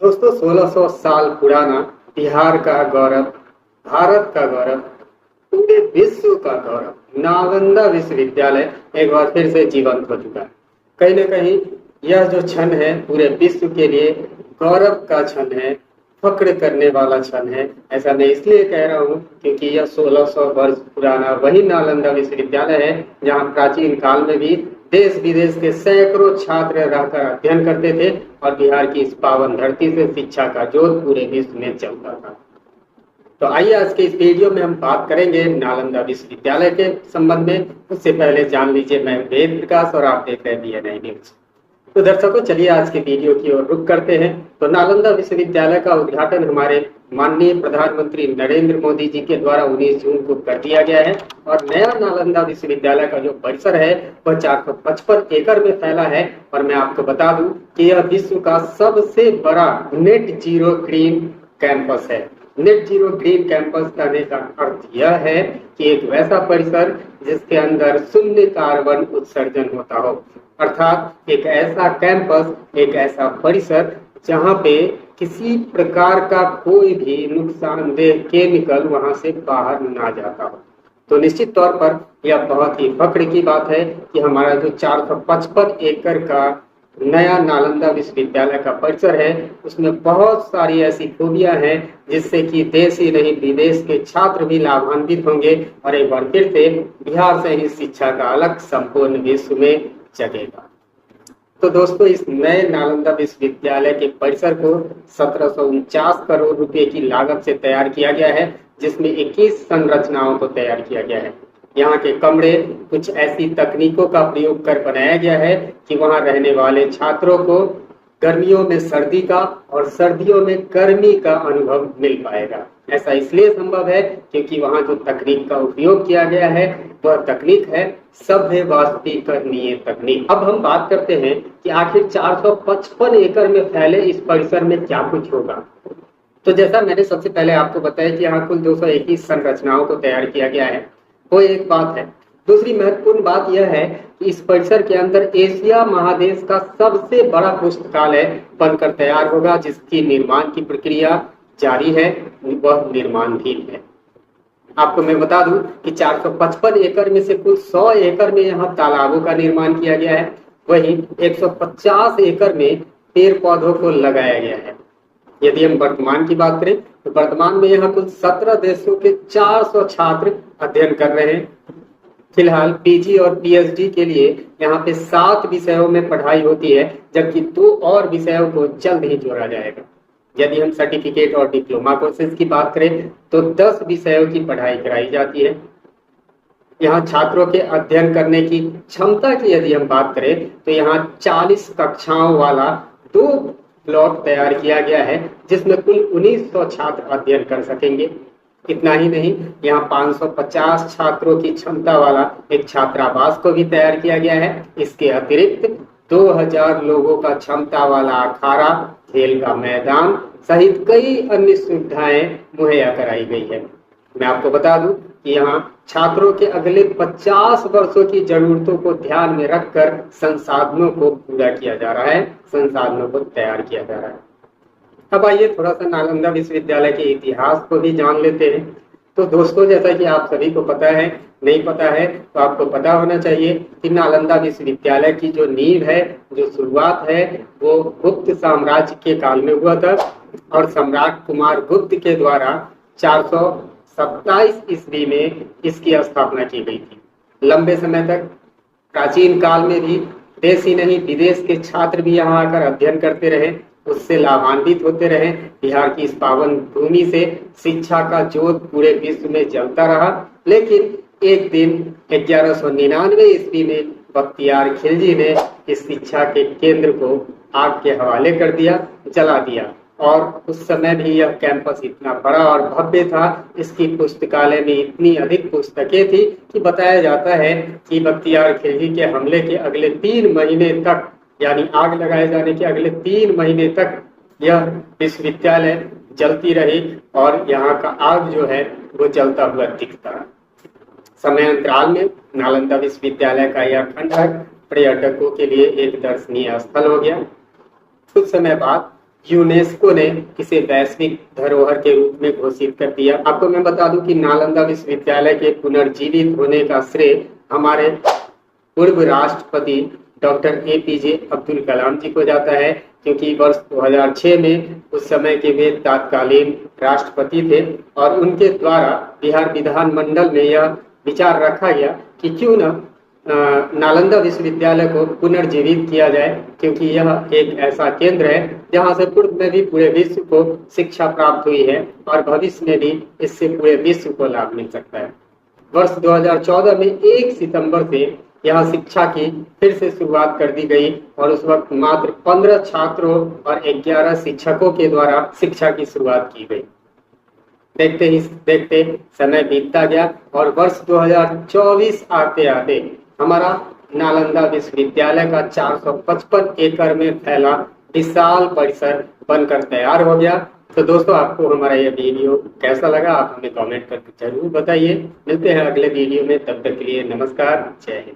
दोस्तों 1600 साल पुराना बिहार का गौरव, भारत का गौरव, पूरे विश्व का गौरव नालंदा विश्वविद्यालय एक बार फिर से जीवंत हो चुका है। कहीं ना कहीं यह जो क्षण है पूरे विश्व के लिए गौरव का क्षण है, फक्र करने वाला क्षण है। ऐसा मैं इसलिए कह रहा हूँ क्योंकि यह 1600 वर्ष पुराना वही नालंदा विश्वविद्यालय है जहाँ प्राचीन काल में भी देश विदेश के सैकड़ों छात्र रहकर अध्ययन करते थे और बिहार की इस पावन धरती से शिक्षा का जोत पूरे विश्व में चलता था। तो आइए आज के इस वीडियो में हम बात करेंगे नालंदा विश्वविद्यालय के संबंध में। उससे पहले जान लीजिए मैं वेद प्रकाश और आप देख रहे हैं BNI न्यूज। तो दर्शकों चलिए आज के वीडियो की ओर रुख करते हैं। तो नालंदा विश्वविद्यालय का उद्घाटन हमारे माननीय प्रधानमंत्री नरेंद्र मोदी जी के द्वारा 19 जून को कर दिया गया है और नया नालंदा विश्वविद्यालय का जो परिसर है वह 455 एकड़ में फैला है। और मैं आपको बता दूं कि यह विश्व का सबसे बड़ा नेट जीरो ग्रीन कैंपस है। नेट जीरो ग्रीन कैंपस कहने का अर्थ यह है कि एक वैसा परिसर जिसके अंदर शून्य कार्बन उत्सर्जन होता हो, अर्थात एक ऐसा कैंपस, एक ऐसा परिसर जहां पे किसी प्रकार का कोई भी नुकसानदेह केमिकल वहां से बाहर ना जाता हो। तो निश्चित तौर पर यह बहुत ही फख्र की बात है कि हमारा जो 455 एकड़ का नया नालंदा विश्वविद्यालय का परिसर है उसमें बहुत सारी ऐसी खूबियां हैं जिससे कि देश ही नहीं विदेश के छात्र भी लाभान्वित होंगे और एक बार फिर से बिहार से ही शिक्षा का अलग संपूर्ण विश्व में जगेगा। तो दोस्तों इस नए नालंदा विश्वविद्यालय के परिसर को 1749 करोड़ रुपए की लागत से तैयार किया गया है, जिसमें 21 संरचनाओं को तैयार किया गया है। यहाँ के कमरे कुछ ऐसी तकनीकों का प्रयोग कर बनाया गया है कि वहाँ रहने वाले छात्रों को गर्मियों में सर्दी का और सर्दियों में गर्मी का अनुभव मिल पाएगा। ऐसा इसलिए संभव है क्योंकि वहाँ जो तकनीक का उपयोग किया गया है वह तकनीक है सभ्य वाष्पीकरणीय तकनीक। अब हम बात करते हैं कि आखिर 455 एकड़ में फैले इस परिसर में क्या कुछ होगा। तो जैसा मैंने सबसे पहले आपको बताया कि यहाँ कुल 221 संरचनाओं को तैयार किया गया है, वो एक बात है। दूसरी महत्वपूर्ण बात यह है कि इस परिसर के अंदर एशिया महादेश का सबसे बड़ा पुस्तकालय बनकर तैयार होगा, जिसकी निर्माण की प्रक्रिया जारी है, वह निर्माणधीन है। आपको मैं बता दूं कि 455 एकड़ में से कुल 100 एकड़ में यहाँ तालाबों का निर्माण किया गया है, वहीं 150 एकड़ में पेड़ पौधों को लगाया गया है। यदि हम वर्तमान की बात करें तो वर्तमान में यहाँ कुल 17 देशों के 400 छात्र अध्ययन कर रहे हैं। फिलहाल PG और PhD के लिए यहाँ पे 7 विषयों में पढ़ाई होती है, जबकि 2 और विषयों को जल्द ही जोड़ा जाएगा। यदि हम सर्टिफिकेट और डिप्लोमा कोर्सेज की बात करें तो 10 विषयों की पढ़ाई कराई जाती है। यहाँ छात्रों के अध्ययन करने की क्षमता की यदि हम बात करें तो यहाँ 40 कक्षाओं वाला 2 ब्लॉक तैयार किया गया है, जिसमें कुल 1900 छात्र अध्ययन कर सकेंगे। इतना ही नहीं, यहाँ 550 छात्रों की क्षमता वाला एक छात्रावास को भी तैयार किया गया है। इसके अतिरिक्त 2000 लोगों का क्षमता वाला अखाड़ा, खेल का मैदान सहित कई अन्य सुविधाएं मुहैया कराई गई है। मैं आपको बता दूं कि यहाँ छात्रों के अगले 50 वर्षों की जरूरतों को ध्यान में रखकर संसाधनों को पूरा किया जा रहा है, संसाधनों को तैयार किया जा रहा है। अब आइए थोड़ा सा नालंदा विश्वविद्यालय के इतिहास को भी जान लेते हैं। तो दोस्तों जैसा कि आप सभी को पता है, नहीं पता है तो आपको पता होना चाहिए कि नालंदा विश्वविद्यालय की जो नींव है, जो शुरुआत है, वो गुप्त साम्राज्य के काल में हुआ था और सम्राट कुमार गुप्त के द्वारा 427 ईस्वी में इसकी स्थापना की गई थी। लंबे समय तक प्राचीन काल में भी देश ही नहीं विदेश के छात्र भी यहाँ आकर अध्ययन करते रहे, उससे लाभान्वित होते रहे। बिहार की इस पावन भूमि से शिक्षा का जोत पूरे विश्व में जलता रहा। लेकिन एक दिन 1199 ईस्वी में बख्तियार खिलजी ने इस शिक्षा के केंद्र को आग के हवाले कर दिया, जला दिया। और उस समय भी यह कैंपस इतना बड़ा और भव्य था, इसकी पुस्तकालय में इतनी अधिक पुस्तकें थी कि बताया जाता है कि बख्तियार खिलजी के हमले के अगले 3 महीने तक, यानी आग लगाए जाने के अगले 3 महीने तक यह विश्वविद्यालय जलती रही और यहाँ का आग जो है वो जलता हुआ दिखता रहा। समय अंतराल में नालंदा विश्वविद्यालय का यह खंडहर पर्यटकों के लिए एक दर्शनीय स्थल हो गया। कुछ समय बाद यूनेस्को ने इसे वैश्विक धरोहर के रूप में घोषित कर दिया। आपको मैं बता दूं कि नालंदा विश्वविद्यालय के पुनर्जीवित होने का श्रेय हमारे पूर्व राष्ट्रपति डॉक्टर एपीजे अब्दुल कलाम जी को जाता है, क्योंकि वर्ष 2006 में उस समय के वे तत्कालीन राष्ट्रपति थे और उनके द्वारा बिहार विधानमंडल में यह विचार रखा गया कि क्यों न नालंदा विश्वविद्यालय को पुनर्जीवित किया जाए, क्योंकि यह एक ऐसा केंद्र है जहां से पूर्व में भी पूरे विश्व को शिक्षा प्राप्त हुई है और भविष्य में भी इससे पूरे विश्व को लाभ मिल सकता है। वर्ष 2014 में 1 सितंबर से यहाँ शिक्षा की फिर से शुरुआत कर दी गई और उस वक्त मात्र 15 छात्रों और 11 शिक्षकों के द्वारा शिक्षा की शुरुआत की गई। देखते ही देखते समय बीतता गया और वर्ष 2024 आते आते हमारा नालंदा विश्वविद्यालय का 455 एकड़ में फैला विशाल परिसर बनकर तैयार हो गया। तो दोस्तों, आपको हमारा यह वीडियो कैसा लगा आप हमें कमेंट करके जरूर बताइए। मिलते हैं अगले वीडियो में, तब तक के लिए नमस्कार, जय हिंद।